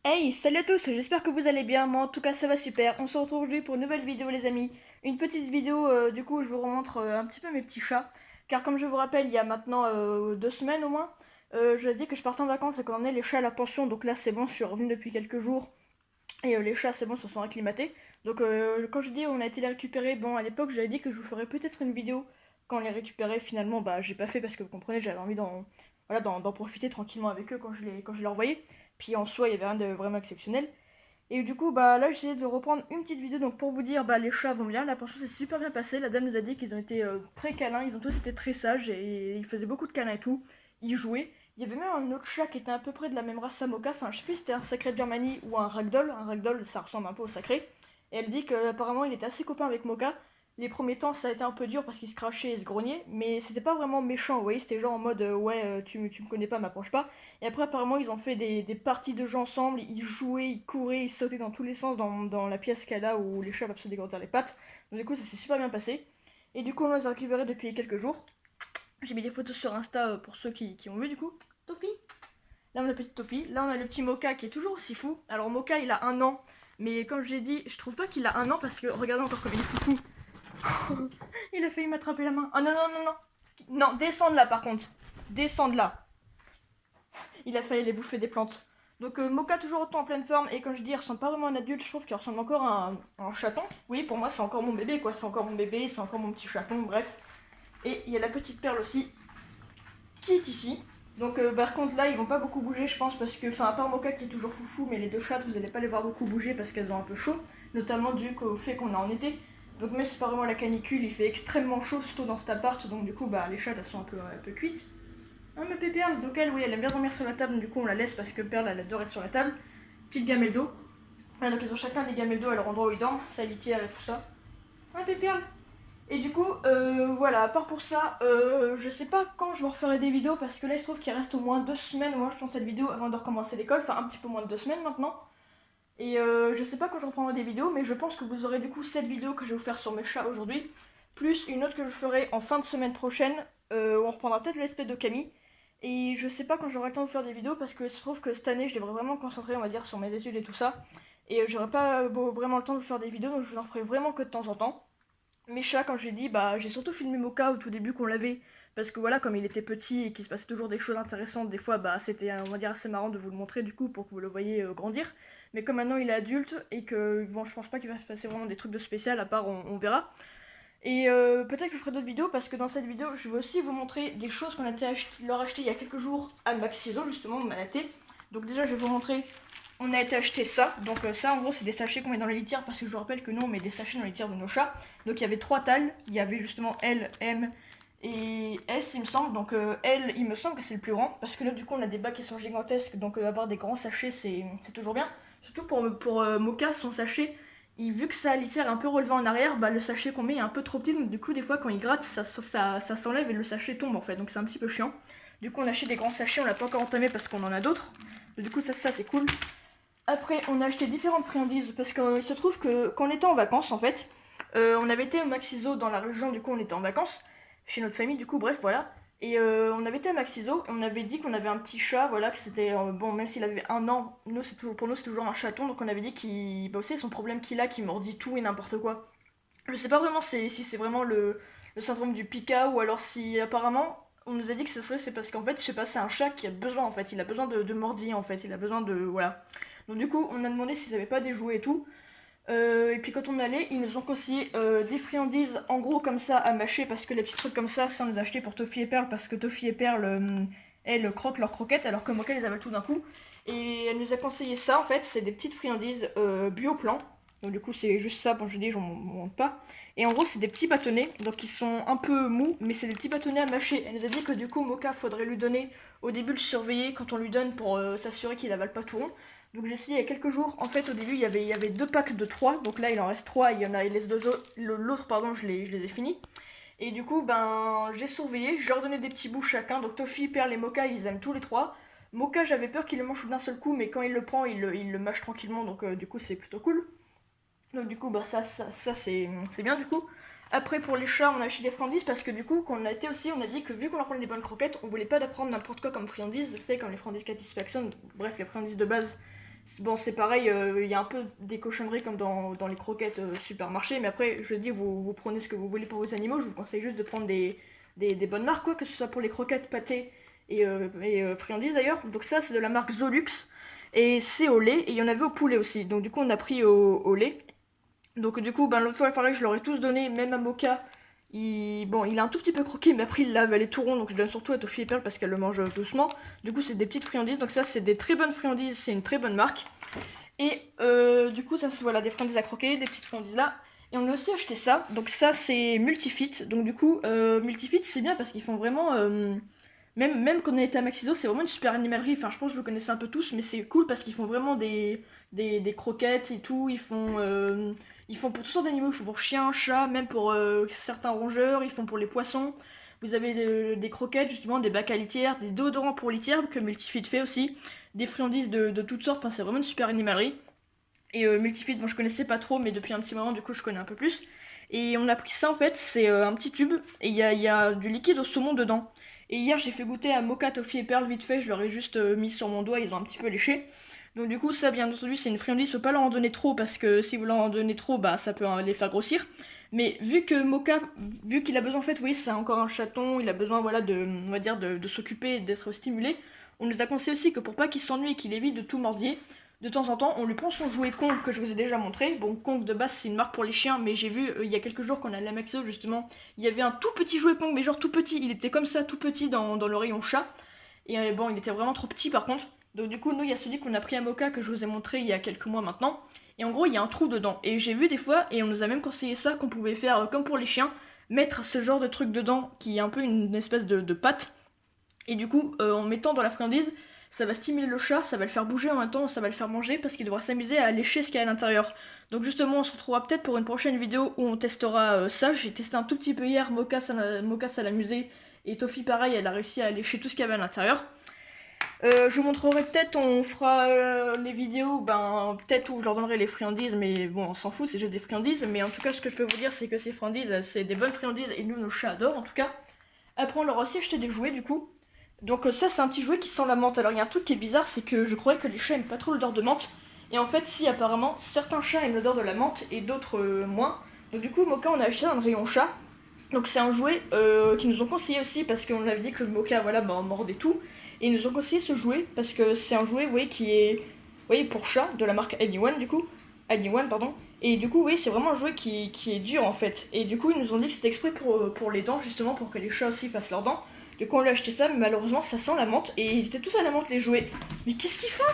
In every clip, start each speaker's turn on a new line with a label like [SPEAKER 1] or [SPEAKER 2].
[SPEAKER 1] Hey, salut à tous, j'espère que vous allez bien, moi en tout cas ça va super. On se retrouve aujourd'hui pour une nouvelle vidéo les amis. Une petite vidéo du coup où je vous remontre un petit peu mes petits chats. Car comme je vous rappelle, il y a maintenant 2 semaines au moins, je dit que je partais en vacances et qu'on emmenait les chats à la pension. Donc là c'est bon, je suis revenu depuis quelques jours et les chats c'est bon, se sont acclimatés. Donc quand je dis on a été les récupérer, bon à l'époque j'avais dit que je vous ferais peut-être une vidéo quand on les récupérait. Finalement bah j'ai pas fait parce que vous comprenez, j'avais envie d'en profiter tranquillement avec eux quand je les revoyais. Puis en soi, il y avait rien de vraiment exceptionnel. Et du coup, bah là, j'essaie de reprendre une petite vidéo donc pour vous dire, bah les chats vont bien. La pension s'est super bien passée. La dame nous a dit qu'ils ont été très câlins, ils ont tous été très sages et ils faisaient beaucoup de câlins et tout. Ils jouaient. Il y avait même un autre chat qui était à peu près de la même race à Mocha. Enfin, je sais plus si c'était un sacré de Birmanie ou un ragdoll. Un ragdoll, ça ressemble un peu au sacré. Et elle dit qu'apparemment, il était assez copain avec Mocha. Les premiers temps, ça a été un peu dur parce qu'il se crachait et se grognait, mais c'était pas vraiment méchant, vous voyez, c'était genre en mode ouais, tu me connais pas, m'approche pas. Et après, apparemment, ils ont fait des parties de jeux ensemble. Ils jouaient, ils couraient, ils sautaient dans tous les sens dans la pièce qu'elle a où les chats peuvent se dégourdir les pattes. Donc, du coup, ça s'est super bien passé. Et du coup, on les a récupérés depuis quelques jours. J'ai mis des photos sur Insta pour ceux qui ont vu, du coup. Tofi. Là, on a petite Tofi. Là, on a le petit Mocha qui est toujours aussi fou. Alors, Mocha, il a 1 an. Mais comme j'ai dit, je trouve pas qu'il a 1 an parce que regardez encore comme il est foufou. Il a failli m'attraper la main. Ah non, non, non, non. Non, descends de là par contre. Descends de là. Il a failli les bouffer des plantes. Donc Mocha toujours autant en pleine forme et quand je dis il ressemble pas vraiment à un adulte, je trouve qu'il ressemble encore à un chaton. Oui, pour moi c'est encore mon bébé quoi, c'est encore mon bébé, c'est encore mon petit chaton, bref. Et il y a la petite perle aussi qui est ici. Donc par contre là ils vont pas beaucoup bouger je pense parce que, enfin à part Mocha qui est toujours foufou, mais les deux chattes vous allez pas les voir beaucoup bouger parce qu'elles ont un peu chaud, notamment dû au fait qu'on est en été. Donc même si c'est pas vraiment la canicule, il fait extrêmement chaud surtout dans cet appart, donc du coup bah les chattes elles sont un peu cuites. Ah, ma Perle, donc elle, oui, elle aime bien dormir sur la table, donc du coup on la laisse parce que Perle, elle adore être sur la table. Petite gamelle d'eau. Ah, donc ils ont chacun des gamelles d'eau à leur endroit où ils dorment, sa litière et tout ça. Ah, Perle. Et du coup, voilà, à part pour ça, je sais pas quand je vous referai des vidéos parce que là il se trouve qu'il reste au moins 2 semaines, moi je tourne cette vidéo avant de recommencer l'école, enfin un petit peu moins de 2 semaines maintenant. Et je sais pas quand je reprendrai des vidéos, mais je pense que vous aurez du coup cette vidéo que je vais vous faire sur mes chats aujourd'hui, plus une autre que je ferai en fin de semaine prochaine, où on reprendra peut-être l'espèce de Camille. Et je sais pas quand j'aurai le temps de vous faire des vidéos parce que je trouve que cette année je devrais vraiment me concentrer, on va dire, sur mes études et tout ça. Et j'aurai pas vraiment le temps de vous faire des vidéos, donc je vous en ferai vraiment que de temps en temps. Mes chats, comme je l'ai dit, bah j'ai surtout filmé Mocha au tout début qu'on l'avait, parce que voilà, comme il était petit et qu'il se passait toujours des choses intéressantes, des fois, bah c'était, on va dire, assez marrant de vous le montrer du coup pour que vous le voyez grandir. Mais comme maintenant il est adulte et que, bon, je pense pas qu'il va se passer vraiment des trucs de spécial, à part on verra. Et peut-être que je ferai d'autres vidéos parce que dans cette vidéo, je vais aussi vous montrer des choses qu'on a été leur acheter il y a quelques jours à Max Ciseaux, justement, de Manaté. Donc déjà, je vais vous montrer, on a été acheter ça. Donc ça, en gros, c'est des sachets qu'on met dans les litières parce que je vous rappelle que nous, on met des sachets dans les litières de nos chats. Donc il y avait 3 talles, il y avait justement L, M et S, il me semble. Donc L, il me semble que c'est le plus grand parce que là, du coup, on a des bacs qui sont gigantesques. Donc avoir des grands sachets, c'est toujours bien. Surtout pour Mocha, son sachet, vu que sa litière est un peu relevée en arrière, bah, le sachet qu'on met est un peu trop petit, donc du coup des fois quand il gratte ça s'enlève et le sachet tombe en fait, donc c'est un petit peu chiant. Du coup on achète des grands sachets, on l'a pas encore entamé parce qu'on en a d'autres. Du coup ça c'est cool. Après on a acheté différentes friandises parce qu'il se trouve que quand on était en vacances en fait, on avait été au Maxiso dans la région, du coup on était en vacances chez notre famille, du coup bref voilà. Et on avait été à Maxiso, on avait dit qu'on avait un petit chat, voilà, que c'était, bon, même s'il avait 1 an, pour nous c'est toujours un chaton, donc on avait dit qu'il, bah aussi son problème qu'il a, qu'il mordit tout et n'importe quoi. Je sais pas vraiment si c'est vraiment le syndrome du Pika ou alors si apparemment on nous a dit que ce serait, c'est parce qu'en fait, je sais pas, c'est un chat qui a besoin en fait, il a besoin de mordiller en fait, il a besoin de, voilà. Donc du coup, on a demandé s'ils avaient pas des jouets et tout. Et puis quand on allait, ils nous ont conseillé des friandises en gros comme ça à mâcher parce que les petits trucs comme ça on les a achetés pour Toffee et Perle parce que Toffee et Perle, elles croquent leurs croquettes alors que Mocha les avalent tout d'un coup. Et elle nous a conseillé ça en fait, c'est des petites friandises bio plan. Donc du coup c'est juste ça, bon je dis j'en monte pas. Et en gros c'est des petits bâtonnets, donc ils sont un peu mous, mais c'est des petits bâtonnets à mâcher. Elle nous a dit que du coup Mocha faudrait lui donner au début le surveiller quand on lui donne pour s'assurer qu'il avale pas tout rond. Donc j'ai essayé il y a quelques jours. En fait, au début, il y avait 2 packs de 3. Donc là, il en reste 3. Il y en a, il laisse l'autre, pardon, je les ai finis. Et du coup, ben, j'ai surveillé. Je leur donnais des petits bouts chacun. Donc Toffee, Perle et Mocha, ils aiment tous les 3. Mocha, j'avais peur qu'il le mange d'un seul coup, mais quand il le prend, il le mâche tranquillement. Donc du coup, c'est plutôt cool. Donc du coup, bah, ça c'est bien du coup. Après, pour les chats, on a acheté des friandises parce que du coup, quand on a été aussi, on a dit que vu qu'on leur prenait des bonnes croquettes, on voulait pas d'apprendre n'importe quoi comme friandises. Vous savez, comme les friandises Satisfaction, bref, les friandises de base Bon, c'est pareil, il y a un peu des cochonneries comme dans les croquettes supermarché, mais après, je dis, vous prenez ce que vous voulez pour vos animaux, je vous conseille juste de prendre des bonnes marques, quoi, que ce soit pour les croquettes, pâtés et friandises d'ailleurs. Donc ça, c'est de la marque Zolux, et c'est au lait, et il y en avait au poulet aussi, donc du coup, on a pris au lait. Donc du coup, ben, l'autre fois, pareil, je leur ai tous donné, même à Mocha. Bon, il a un tout petit peu croqué, mais après il l'a avalé tout rond, donc je donne surtout à Toffee et Perle parce qu'elle le mange doucement. Du coup, c'est des petites friandises, donc ça, c'est des très bonnes friandises, c'est une très bonne marque. Et du coup, ça, c'est voilà, des friandises à croquer, des petites friandises là. Et on a aussi acheté ça, donc ça, c'est Multifit. Donc du coup, Multifit, c'est bien parce qu'ils font vraiment. Même quand on était à Maxiso, c'est vraiment une super animalerie. Enfin, je pense que vous connaissez un peu tous, mais c'est cool parce qu'ils font vraiment des croquettes et tout. Ils font pour toutes sortes d'animaux. Ils font pour chiens, chats, même pour certains rongeurs. Ils font pour les poissons. Vous avez des croquettes, justement, des bacs à litière, des déodorants pour litière que Multifit fait aussi. Des friandises de toutes sortes. Enfin, c'est vraiment une super animalerie. Et Multifit, bon, je connaissais pas trop, mais depuis un petit moment, du coup, je connais un peu plus. Et on a pris ça en fait, c'est un petit tube, et il y a du liquide au saumon dedans. Et hier, j'ai fait goûter à Mocha, Toffee et Perle vite fait, je leur ai juste mis sur mon doigt, ils ont un petit peu léché. Donc du coup, ça, bien entendu, c'est une friandise, faut pas leur en donner trop, parce que si vous leur en donnez trop, bah ça peut les faire grossir. Mais vu que Mocha, vu qu'il a besoin, en fait, oui, c'est encore un chaton, il a besoin, voilà, on va dire, de s'occuper et d'être stimulé, on nous a conseillé aussi que pour pas qu'il s'ennuie et qu'il évite de tout mordier, de temps en temps, on lui prend son jouet Kong que je vous ai déjà montré. Bon, Kong de base, c'est une marque pour les chiens, mais j'ai vu il y a quelques jours qu'on a la Maxo justement, il y avait un tout petit jouet Kong, mais genre tout petit. Il était comme ça, tout petit dans le rayon chat. Et bon, il était vraiment trop petit par contre. Donc du coup, nous, il y a celui qu'on a pris à Mocha que je vous ai montré il y a quelques mois maintenant. Et en gros, il y a un trou dedans. Et j'ai vu des fois, et on nous a même conseillé ça, qu'on pouvait faire comme pour les chiens, mettre ce genre de truc dedans, qui est un peu une espèce de pâte. Et du coup, en mettant dans la friandise, ça va stimuler le chat, ça va le faire bouger en même temps, ça va le faire manger parce qu'il devra s'amuser à lécher ce qu'il y a à l'intérieur. Donc justement, on se retrouvera peut-être pour une prochaine vidéo où on testera ça. J'ai testé un tout petit peu hier, Mocha ça l'a amusé, et Toffee pareil, elle a réussi à lécher tout ce qu'il y avait à l'intérieur. Je vous montrerai peut-être, on fera les vidéos, ben peut-être où je leur donnerai les friandises, mais bon, on s'en fout, c'est juste des friandises. Mais en tout cas, ce que je peux vous dire, c'est que ces friandises, c'est des bonnes friandises, et nous, nos chats adorent en tout cas. Après, on leur a aussi acheté des jouets du coup. Donc ça, c'est un petit jouet qui sent la menthe. Alors il y a un truc qui est bizarre, c'est que je croyais que les chats aiment pas trop l'odeur de menthe. Et en fait, si, apparemment, certains chats aiment l'odeur de la menthe et d'autres moins. Donc du coup, Mocha, on a acheté un rayon chat. Donc c'est un jouet qu'ils nous ont conseillé aussi parce qu'on avait dit que Mocha, voilà, bah, on mordait tout. Et ils nous ont conseillé ce jouet parce que c'est un jouet, oui, qui est, oui, pour chat, de la marque Anyone du coup. Anyone, pardon. Et du coup, oui, c'est vraiment un jouet qui est dur en fait. Et du coup, ils nous ont dit que c'était exprès pour les dents, justement, pour que les chats aussi fassent leurs dents. Du coup, on lui a acheté ça, mais malheureusement, ça sent la menthe. Et ils étaient tous à la menthe, les jouets. Mais qu'est-ce qu'ils font?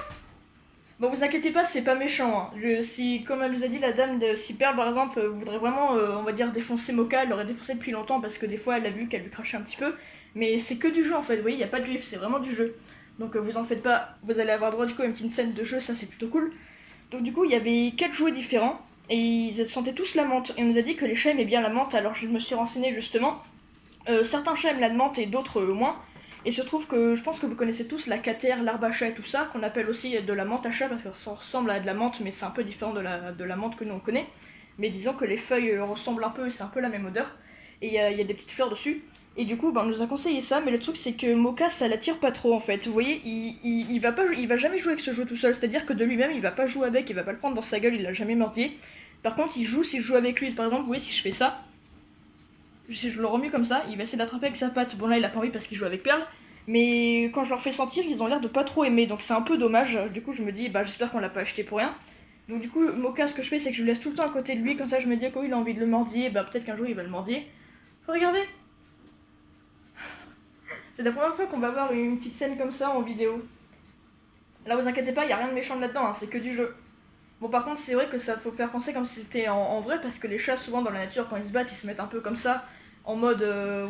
[SPEAKER 1] Bon, vous inquiétez pas, c'est pas méchant. Hein. Si, comme elle nous a dit, la dame de si Pearl, par exemple, voudrait vraiment, on va dire, défoncer Mocha, elle l'aurait défoncé depuis longtemps parce que des fois, elle a vu qu'elle lui crachait un petit peu. Mais c'est que du jeu en fait, vous voyez, il n'y a pas de vif, c'est vraiment du jeu. Donc vous en faites pas, vous allez avoir droit du coup à une petite scène de jeu, ça c'est plutôt cool. Donc du coup, il y avait 4 jouets différents et ils sentaient tous la menthe. Et on nous a dit que les chats aimaient bien la menthe, alors je me suis renseignée justement. Certains chats aiment la menthe et d'autres moins. Et il se trouve que je pense que vous connaissez tous la catère, l'arbre à chat et tout ça, qu'on appelle aussi de la menthe à chat parce que ça ressemble à de la menthe, mais c'est un peu différent de la menthe que nous on connaît. Mais disons que les feuilles ressemblent un peu et c'est un peu la même odeur. Et il y a des petites fleurs dessus. Et du coup, ben, on nous a conseillé ça, mais le truc c'est que Mocha ça l'attire pas trop en fait. Vous voyez, il va jamais jouer avec ce jeu tout seul, c'est-à-dire que de lui-même il va pas jouer avec, il va pas le prendre dans sa gueule, il l'a jamais mordié. Par contre, il joue si je joue avec lui. Par exemple, vous voyez, si je fais ça, si je le remue comme ça, il va essayer d'attraper avec sa patte. Bon là il a pas envie parce qu'il joue avec Perle, mais quand je leur fais sentir, ils ont l'air de pas trop aimer, donc c'est un peu dommage. Du coup je me dis, bah j'espère qu'on l'a pas acheté pour rien. Donc du coup, Mocha, ce que je fais, c'est que je le laisse tout le temps à côté de lui, comme ça je me dis quand il a envie de le mordiller, bah peut-être qu'un jour il va le mordiller. Faut regarder. C'est la première fois qu'on va voir une petite scène comme ça en vidéo. Là vous inquiétez pas, y a rien de méchant là-dedans, hein, c'est que du jeu. Bon par contre c'est vrai que ça faut faire penser comme si c'était en vrai, parce que les chats souvent dans la nature quand ils se battent ils se mettent un peu comme ça, en mode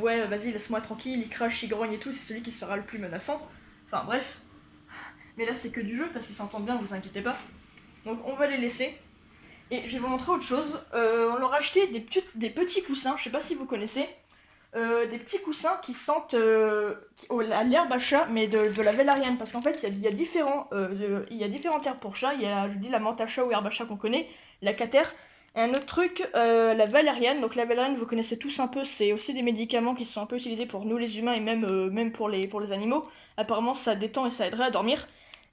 [SPEAKER 1] ouais vas-y laisse-moi tranquille, ils crachent, ils grognent et tout, c'est celui qui sera le plus menaçant. Enfin bref. Mais là c'est que du jeu parce qu'ils s'entendent bien, vous inquiétez pas. Donc on va les laisser. Et je vais vous montrer autre chose. On leur a acheté des petits coussins, je sais pas si vous connaissez. Des petits coussins qui sentent à l'herbe à chat, mais de la valériane. Parce qu'en fait, il y a différentes herbes pour chat. Il y a, je dis, la menthe à chat ou herbe à chat qu'on connaît, la catère. Et un autre truc, la valériane. Donc la valériane, vous connaissez tous un peu, c'est aussi des médicaments qui sont un peu utilisés pour nous les humains et même pour les animaux. Apparemment, ça détend et ça aiderait à dormir.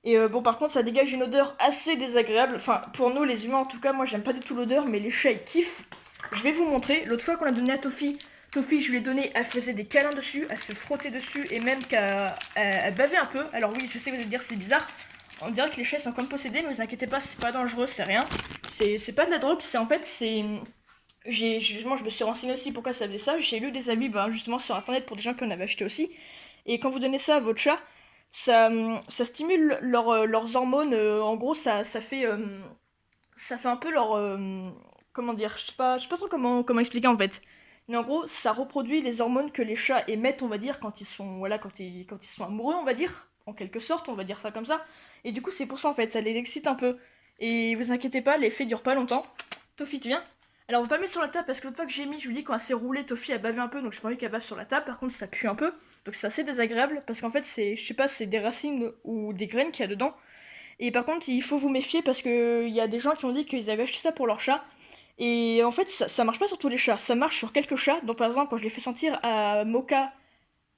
[SPEAKER 1] Et bon, par contre, ça dégage une odeur assez désagréable. Enfin, pour nous, les humains, en tout cas, moi, j'aime pas du tout l'odeur, mais les chats, ils kiffent. Je vais vous montrer. L'autre fois qu'on l'a donné à Toffee, je lui ai donné, elle faisait des câlins dessus, elle se frottait dessus, et même qu'elle bavait un peu. Alors oui, je sais que vous allez dire, c'est bizarre. On dirait que les chats sont comme possédés, mais vous inquiétez pas, c'est pas dangereux, c'est rien. C'est pas de la drogue, c'est en fait, c'est... Justement, je me suis renseignée aussi pourquoi ça faisait ça. J'ai lu des avis, justement, sur internet pour des gens qui en avaient acheté aussi. Et quand vous donnez ça à votre chat, ça stimule leurs hormones. En gros, ça fait un peu leur. Comment dire? Je sais pas trop comment expliquer en fait. Mais en gros, ça reproduit les hormones que les chats émettent, on va dire, quand ils sont, voilà, quand ils sont amoureux, on va dire, en quelque sorte, on va dire ça comme ça. Et du coup, c'est pour ça en fait, ça les excite un peu. Et vous inquiétez pas, l'effet dure pas longtemps. Toffee, tu viens? Alors, on va pas le mettre sur la table parce que l'autre fois que j'ai mis, je lui dis quand elle s'est roulée, Toffee a bavé un peu, donc j'ai pas envie qu'elle bave sur la table. Par contre, ça pue un peu, donc c'est assez désagréable parce qu'en fait, je sais pas, c'est des racines ou des graines qu'il y a dedans. Et par contre, il faut vous méfier parce que il y a des gens qui ont dit qu'ils avaient acheté ça pour leur chat. Et en fait, ça marche pas sur tous les chats, ça marche sur quelques chats. Donc par exemple, quand je l'ai fait sentir à Mocha,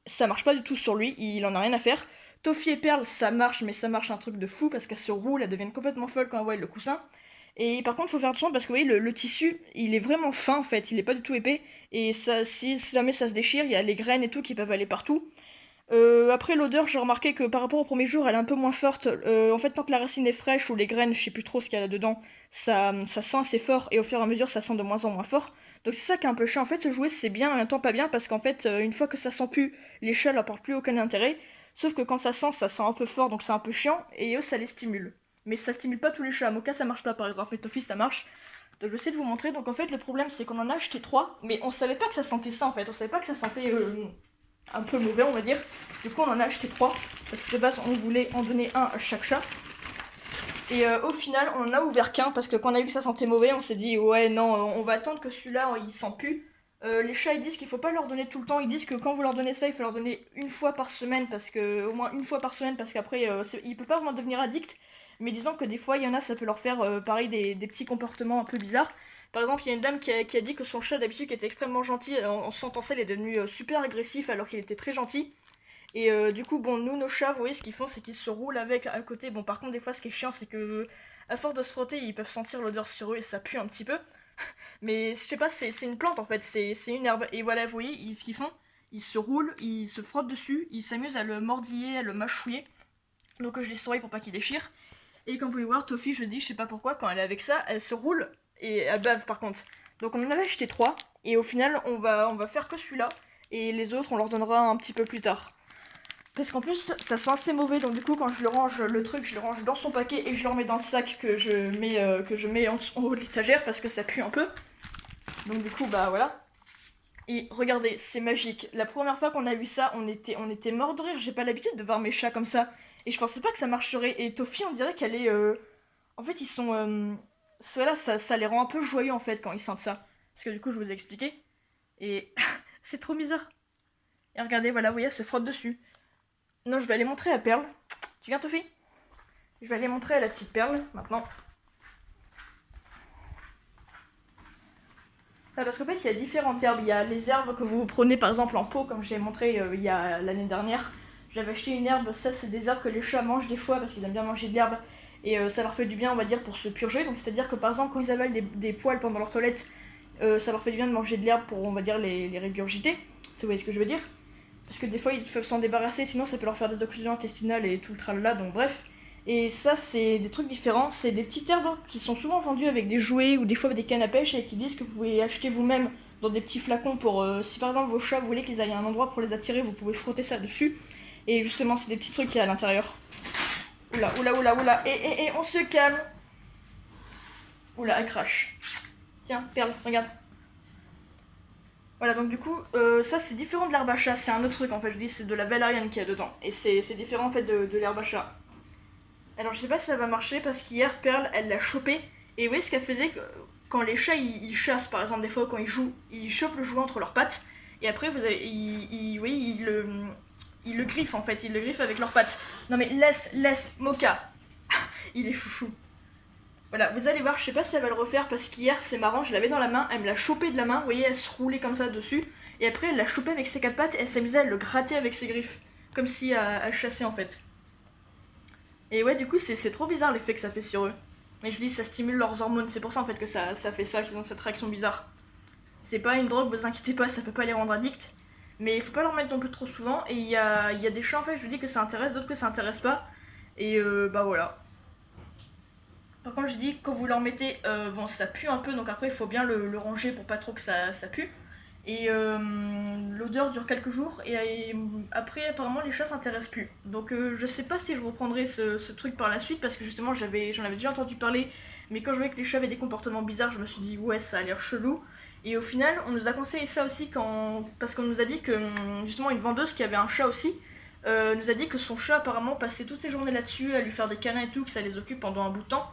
[SPEAKER 1] ça marche pas du tout sur lui, il en a rien à faire. Toffee et Perle, ça marche, mais ça marche un truc de fou parce qu'elles se roulent, elles deviennent complètement folles quand elles voient le coussin. Et par contre, faut faire attention parce que vous voyez, le tissu, il est vraiment fin en fait, il est pas du tout épais. Et ça, si jamais ça se déchire, il y a les graines et tout qui peuvent aller partout. Après l'odeur, j'ai remarqué que par rapport au premier jour, elle est un peu moins forte. En fait, tant que la racine est fraîche ou les graines, je sais plus trop ce qu'il y a dedans, ça sent assez fort et au fur et à mesure, ça sent de moins en moins fort. Donc c'est ça qui est un peu chiant. En fait, ce jouet, c'est bien, en même temps pas bien parce qu'en fait, une fois que ça sent plus, les chats leur portent plus aucun intérêt. Sauf que quand ça sent un peu fort, donc c'est un peu chiant et eux, ça les stimule. Mais ça stimule pas tous les chats. Mocha, ça marche pas par exemple, mais Toffee, ça marche. Donc je vais essayer de vous montrer. Donc en fait, le problème, c'est qu'on en a acheté 3, mais on savait pas que ça sentait ça en fait. On savait pas que ça sentait un peu mauvais, on va dire. Du coup, on en a acheté 3 parce que de base, on voulait en donner un à chaque chat. Et au final, on en a ouvert qu'un parce que quand on a vu que ça sentait mauvais, on s'est dit ouais, non, on va attendre que celui-là il sent plus. Les chats ils disent qu'il faut pas leur donner tout le temps. Ils disent que quand vous leur donnez ça, il faut leur donner une fois par semaine parce que au moins une fois par semaine parce qu'après il peut pas vraiment devenir addict. Mais disons que des fois il y en a, ça peut leur faire pareil des petits comportements un peu bizarres. Par exemple, il y a une dame qui a dit que son chat d'habitude qui était extrêmement gentil, en sentant ça, il est devenu super agressif alors qu'il était très gentil. Et du coup, bon, nous, nos chats, vous voyez, ce qu'ils font, c'est qu'ils se roulent avec à côté. Bon, par contre, des fois, ce qui est chiant, c'est que à force de se frotter, ils peuvent sentir l'odeur sur eux et ça pue un petit peu. Mais je sais pas, c'est une plante en fait, c'est une herbe. Et voilà, vous voyez, ce qu'ils font, ils se roulent, ils se frottent dessus, ils s'amusent à le mordiller, à le mâchouiller. Donc je les surveille pour pas qu'il déchire. Et comme vous pouvez voir, Toffee, je dis, je sais pas pourquoi, quand elle est avec ça, elle se roule et elle bave par contre. Donc on en avait acheté 3, et au final, on va faire que celui-là, et les autres, on leur donnera un petit peu plus tard. Parce qu'en plus, ça sent assez mauvais, donc du coup, quand je le range, le truc, je le range dans son paquet et je le remets dans le sac que je mets en haut de l'étagère parce que ça pue un peu. Donc du coup, bah voilà. Et regardez, c'est magique. La première fois qu'on a vu ça, on était mort de rire. J'ai pas l'habitude de voir mes chats comme ça. Et je pensais pas que ça marcherait. Et Toffee, on dirait qu'elle est... En fait, ils sont... Cela, ça les rend un peu joyeux en fait quand ils sentent ça. Parce que du coup, je vous ai expliqué. Et c'est trop bizarre. Et regardez, voilà, vous voyez, elle se frotte dessus. Non, je vais aller montrer à Perle. Tu viens, Toffee? Je vais aller montrer à la petite Perle, maintenant. Ah, parce qu'en fait, il y a différentes herbes. Il y a les herbes que vous prenez, par exemple, en pot, comme j'ai montré il y a l'année dernière. J'avais acheté une herbe, ça, c'est des herbes que les chats mangent des fois, parce qu'ils aiment bien manger de l'herbe. Et ça leur fait du bien, on va dire, pour se purger. Donc, c'est-à-dire que, par exemple, quand ils avalent des poils pendant leur toilette, ça leur fait du bien de manger de l'herbe pour, on va dire, les régurgiter. Vous voyez ce que je veux dire? Parce que des fois, ils peuvent s'en débarrasser, sinon ça peut leur faire des occlusions intestinales et tout le tralala, donc bref. Et ça, c'est des trucs différents. C'est des petites herbes qui sont souvent vendues avec des jouets ou des fois avec des cannes à pêche et qui disent que vous pouvez acheter vous-même dans des petits flacons pour... si par exemple vos chats, vous voulez qu'ils aillent à un endroit pour les attirer, vous pouvez frotter ça dessus. Et justement, c'est des petits trucs qu'il y a à l'intérieur. Oula, oula, oula, oula. Et on se calme. Oula, elle crache. Tiens, Perle, regarde. Voilà, donc du coup, ça c'est différent de l'herbe à chat, c'est un autre truc en fait, je dis c'est de la valériane qu'il y a dedans, et c'est différent en fait de l'herbe à chat. Alors je sais pas si ça va marcher parce qu'hier Perle elle l'a chopé, et vous voyez ce qu'elle faisait quand les chats ils chassent par exemple, des fois quand ils jouent, ils chopent le jouet entre leurs pattes, et après vous avez, oui, ils le griffent en fait, ils le griffent avec leurs pattes. Non mais laisse, Mocha, il est foufou. Voilà, vous allez voir, je sais pas si elle va le refaire parce qu'hier c'est marrant, je l'avais dans la main, elle me l'a chopé de la main, vous voyez, elle se roulait comme ça dessus, et après elle l'a chopé avec ses quatre pattes et elle s'amusait à le gratter avec ses griffes, comme si elle chassait en fait. Et ouais, du coup, c'est trop bizarre l'effet que ça fait sur eux. Mais je dis, ça stimule leurs hormones, c'est pour ça en fait que ça fait ça, qu'ils ont cette réaction bizarre. C'est pas une drogue, vous inquiétez pas, ça peut pas les rendre addicts. Mais il faut pas leur mettre non plus trop souvent. Et il y a des chats en fait, je vous dis que ça intéresse, d'autres que ça intéresse pas. Et bah voilà. Par contre, je dis, quand vous leur mettez, bon, ça pue un peu, donc après, il faut bien le ranger pour pas trop que ça pue. Et l'odeur dure quelques jours, et après, apparemment, les chats s'intéressent plus. Donc, je sais pas si je reprendrai ce truc par la suite, parce que justement, j'en avais déjà entendu parler, mais quand je voyais que les chats avaient des comportements bizarres, je me suis dit, ouais, ça a l'air chelou. Et au final, on nous a conseillé ça aussi parce qu'on nous a dit que, justement, une vendeuse qui avait un chat aussi, nous a dit que son chat apparemment passait toutes ses journées là-dessus, à lui faire des câlins et tout, que ça les occupe pendant un bout de temps.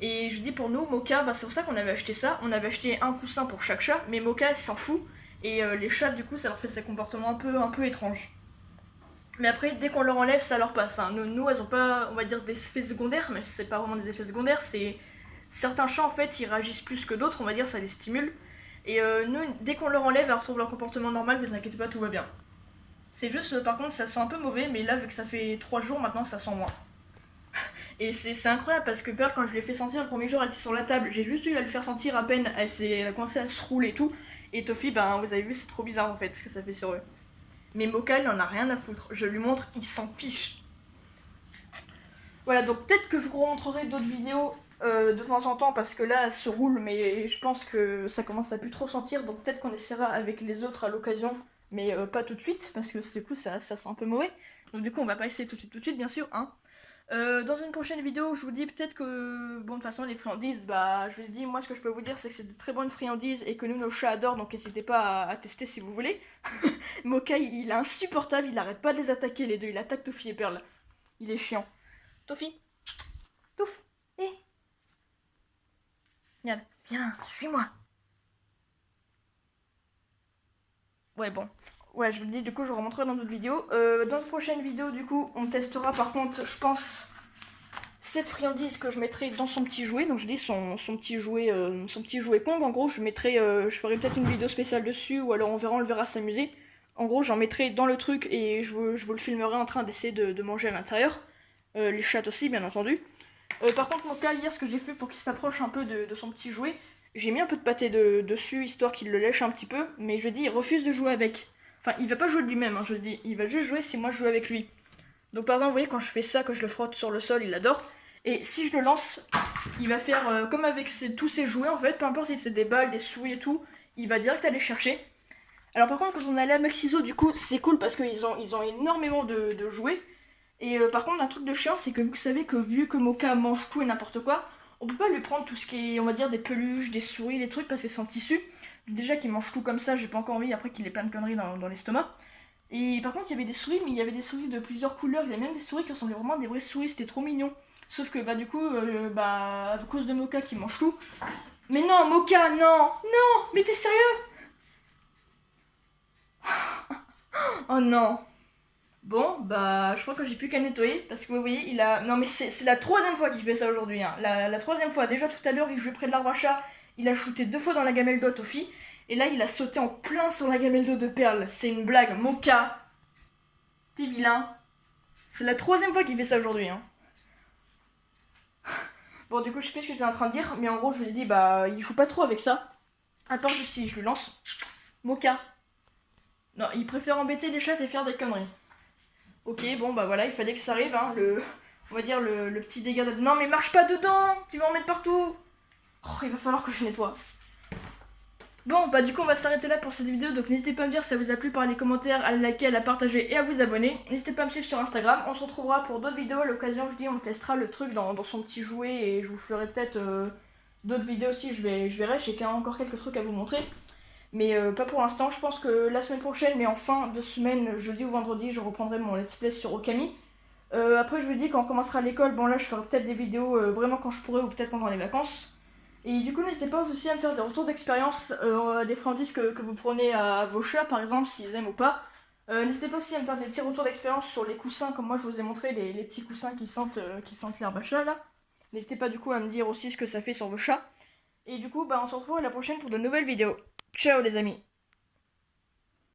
[SPEAKER 1] Et je dis pour nous, Mocha, bah c'est pour ça qu'on avait acheté ça. On avait acheté un coussin pour chaque chat, mais Mocha s'en fout. Et les chats, du coup, ça leur fait ces comportements un peu étranges. Mais après, dès qu'on leur enlève, ça leur passe. Hein. Nous, elles ont pas, on va dire, des effets secondaires, mais c'est pas vraiment des effets secondaires. C'est certains chats, en fait, ils réagissent plus que d'autres, on va dire, ça les stimule. Et nous, dès qu'on leur enlève, elles retrouvent leur comportement normal, vous inquiétez pas, tout va bien. C'est juste, par contre, ça sent un peu mauvais, mais là, vu que ça fait 3 jours maintenant, ça sent moins. Et c'est incroyable parce que Pearl, quand je l'ai fait sentir le premier jour, elle était sur la table. J'ai juste dû la lui faire sentir à peine. Elle a commencé à se rouler et tout. Et Toffee, ben vous avez vu, c'est trop bizarre en fait ce que ça fait sur eux. Mais Mocha, il en a rien à foutre. Je lui montre, il s'en fiche. Voilà, donc peut-être que je vous remontrerai d'autres vidéos de temps en temps parce que là, elle se roule, mais je pense que ça commence à plus trop sentir. Donc peut-être qu'on essaiera avec les autres à l'occasion, mais pas tout de suite parce que du coup, ça sent un peu mauvais. Donc du coup, on va pas essayer tout de suite, bien sûr, hein. Dans une prochaine vidéo, je vous dis peut-être que, bon, de toute façon, les friandises, bah, je vous dis, moi, ce que je peux vous dire, c'est que c'est de très bonnes friandises et que nous, nos chats adorent, donc n'hésitez pas à tester si vous voulez. Mocha, il est insupportable, il arrête pas de les attaquer, les deux, il attaque Toffee et Pearl. Il est chiant. Toffee, Touf, hé, viens, suis-moi. Ouais, bon. Ouais, je vous le dis, du coup, je vous remontrerai dans d'autres vidéos. Dans une prochaine vidéo, du coup, on testera, par contre, je pense, cette friandise que je mettrai dans son petit jouet, donc je dis son petit jouet Kong, en gros je mettrai, je ferai peut-être une vidéo spéciale dessus, ou alors on le verra s'amuser. En gros j'en mettrai dans le truc et je vous le filmerai en train d'essayer de manger à l'intérieur. Les chats aussi bien entendu. Par contre mon cas hier, ce que j'ai fait pour qu'il s'approche un peu de son petit jouet, j'ai mis un peu de pâté dessus histoire qu'il le lèche un petit peu, mais je dis il refuse de jouer avec. Enfin il va pas jouer de lui-même, hein, je dis, il va juste jouer si moi je joue avec lui. Donc par exemple, vous voyez, quand je fais ça, que je le frotte sur le sol, il adore. Et si je le lance, il va faire comme avec tous ses jouets en fait, peu importe si c'est des balles, des souris et tout, il va direct aller chercher. Alors par contre, quand on a la Maxiso, du coup, c'est cool parce qu'ils ont énormément de jouets. Et par contre, un truc de chiant, c'est que vous savez que vu que Mocha mange tout et n'importe quoi, on peut pas lui prendre tout ce qui est, on va dire, des peluches, des souris, des trucs parce que c'est en tissu. Déjà qu'il mange tout comme ça, j'ai pas encore envie après qu'il ait plein de conneries dans l'estomac. Et par contre, il y avait des souris, mais il y avait des souris de plusieurs couleurs. Il y avait même des souris qui ressemblaient vraiment à des vraies souris, c'était trop mignon. Sauf que, bah, du coup, à cause de Mocha qui mange tout. Mais non, Mocha, non, non, mais t'es sérieux? Oh non. Bon, bah, je crois que j'ai plus qu'à nettoyer parce que vous voyez, il a. Non, mais c'est la troisième fois qu'il fait ça aujourd'hui. Hein. La troisième fois. Déjà tout à l'heure, il jouait près de l'arbre à chat. Il a shooté 2 fois dans la gamelle d'eau, Toffee. Et là, il a sauté en plein sur la gamelle d'eau de Perle. C'est une blague. Mocha, t'es vilain. C'est la troisième fois qu'il fait ça aujourd'hui. Hein. Bon, du coup, je sais plus ce que j'étais en train de dire, mais en gros, je vous ai dit, bah, il joue pas trop avec ça. À part que si je le lance. Mocha. Non, il préfère embêter les chats et faire des conneries. Ok, bon, bah voilà, il fallait que ça arrive, hein, on va dire le petit dégât de... Non, mais marche pas dedans, tu vas en mettre partout. Oh, il va falloir que je nettoie. Bon, bah du coup, on va s'arrêter là pour cette vidéo, donc n'hésitez pas à me dire si ça vous a plu par les commentaires, à la liker, à la partager et à vous abonner. N'hésitez pas à me suivre sur Instagram, on se retrouvera pour d'autres vidéos, à l'occasion, je dis, on testera le truc dans son petit jouet et je vous ferai peut-être d'autres vidéos aussi, je verrai, j'ai encore quelques trucs à vous montrer. Mais pas pour l'instant, je pense que la semaine prochaine, mais en fin de semaine, jeudi ou vendredi, je reprendrai mon let's play sur Okami. Après, je vous dis, quand on recommencera l'école, bon là, je ferai peut-être des vidéos vraiment quand je pourrai ou peut-être pendant les vacances. Et du coup, n'hésitez pas aussi à me faire des retours d'expérience, des friandises que vous prenez à vos chats, par exemple, s'ils aiment ou pas. N'hésitez pas aussi à me faire des petits retours d'expérience sur les coussins, comme moi je vous ai montré, les petits coussins qui sentent l'herbe à chat, là. N'hésitez pas du coup à me dire aussi ce que ça fait sur vos chats. Et du coup, bah, on se retrouve à la prochaine pour de nouvelles vidéos. Ciao les amis!